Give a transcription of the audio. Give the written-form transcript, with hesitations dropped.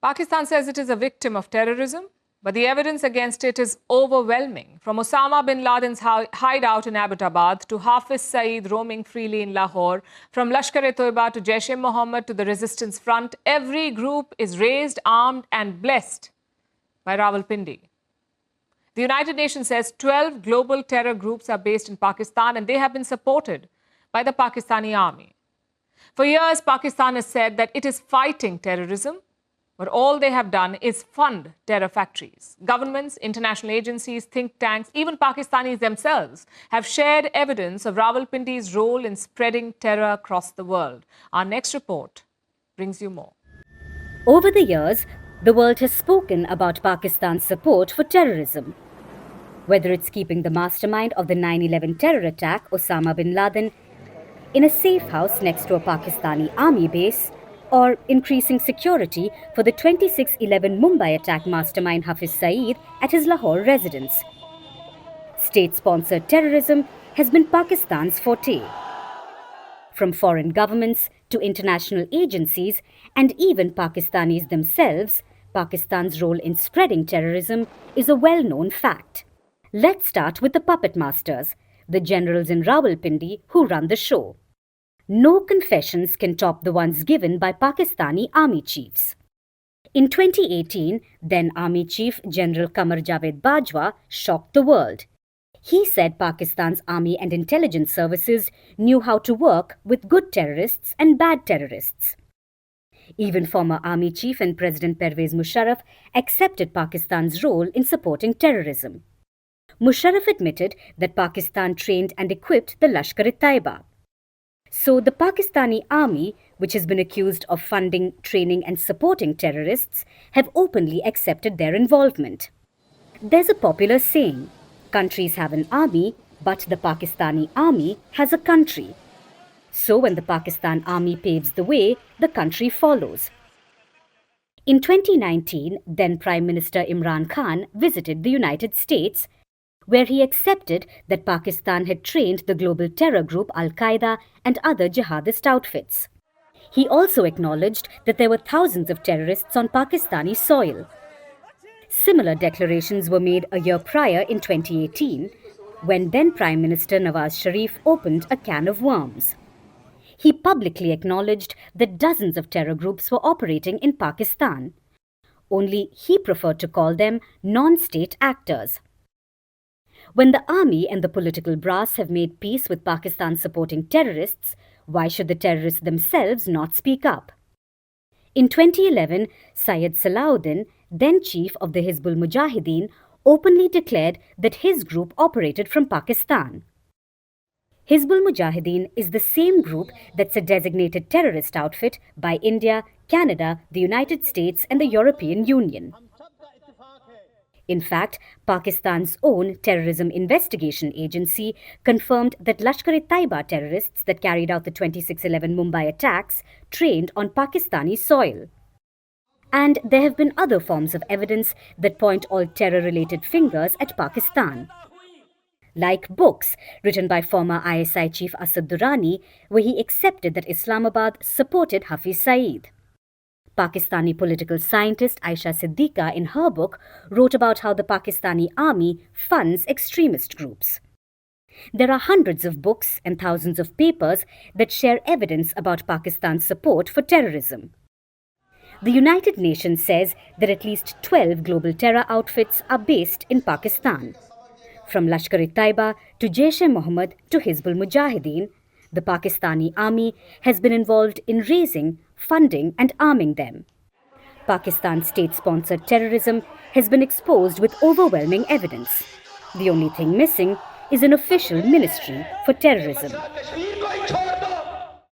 Pakistan says it is a victim of terrorism, but the evidence against it is overwhelming. From Osama bin Laden's hideout in Abbottabad to Hafiz Saeed roaming freely in Lahore, from Lashkar-e-Toiba to Jaish-e-Mohammed to the Resistance Front, every group is raised, armed and blessed by Rawalpindi. The United Nations says 12 global terror groups are based in Pakistan and they have been supported by the Pakistani army. For years, Pakistan has said that it is fighting terrorism, but all they have done is fund terror factories. Governments, international agencies, think tanks, even Pakistanis themselves have shared evidence of Rawalpindi's role in spreading terror across the world. Our next report brings you more. Over the years, the world has spoken about Pakistan's support for terrorism. Whether it's keeping the mastermind of the 9/11 terror attack, Osama bin Laden, in a safe house next to a Pakistani army base, or increasing security for the 26/11 Mumbai attack mastermind Hafiz Saeed at his Lahore residence. State-sponsored terrorism has been Pakistan's forte. From foreign governments to international agencies and even Pakistanis themselves, Pakistan's role in spreading terrorism is a well-known fact. Let's start with the puppet masters, the generals in Rawalpindi who run the show. No confessions can top the ones given by Pakistani army chiefs. In 2018, then Army Chief General Qamar Javed Bajwa shocked the world. He said Pakistan's army and intelligence services knew how to work with good terrorists and bad terrorists. Even former army chief and President Pervez Musharraf accepted Pakistan's role in supporting terrorism. Musharraf admitted that Pakistan trained and equipped the Lashkar-e-Taiba. So the Pakistani army, which has been accused of funding, training and supporting terrorists, have openly accepted their involvement. There's a popular saying, countries have an army, but the Pakistani army has a country. So when the Pakistan army paves the way, the country follows. In 2019, then Prime Minister Imran Khan visited the United States, where he accepted that Pakistan had trained the global terror group Al-Qaeda and other jihadist outfits. He also acknowledged that there were thousands of terrorists on Pakistani soil. Similar declarations were made a year prior in 2018, when then Prime Minister Nawaz Sharif opened a can of worms. He publicly acknowledged that dozens of terror groups were operating in Pakistan. Only he preferred to call them non-state actors. When the army and the political brass have made peace with Pakistan supporting terrorists, why should the terrorists themselves not speak up? In 2011, Syed Salahuddin, then chief of the Hizbul Mujahideen, openly declared that his group operated from Pakistan. Hizbul Mujahideen is the same group that's a designated terrorist outfit by India, Canada, the United States and the European Union. In fact, Pakistan's own terrorism investigation agency confirmed that Lashkar-e-Taiba terrorists that carried out the 26/11 Mumbai attacks trained on Pakistani soil. And there have been other forms of evidence that point all terror-related fingers at Pakistan. Like books written by former ISI chief Asad Durrani, where he accepted that Islamabad supported Hafiz Saeed. Pakistani political scientist Aisha Siddiqa, in her book, wrote about how the Pakistani army funds extremist groups. There are hundreds of books and thousands of papers that share evidence about Pakistan's support for terrorism. The United Nations says that at least 12 global terror outfits are based in Pakistan. From Lashkar-e-Taiba to Jaish-e-Mohammed to Hizbul Mujahideen, the Pakistani army has been involved in raising, funding and arming them. Pakistan's state-sponsored terrorism has been exposed with overwhelming evidence. The only thing missing is an official ministry for terrorism.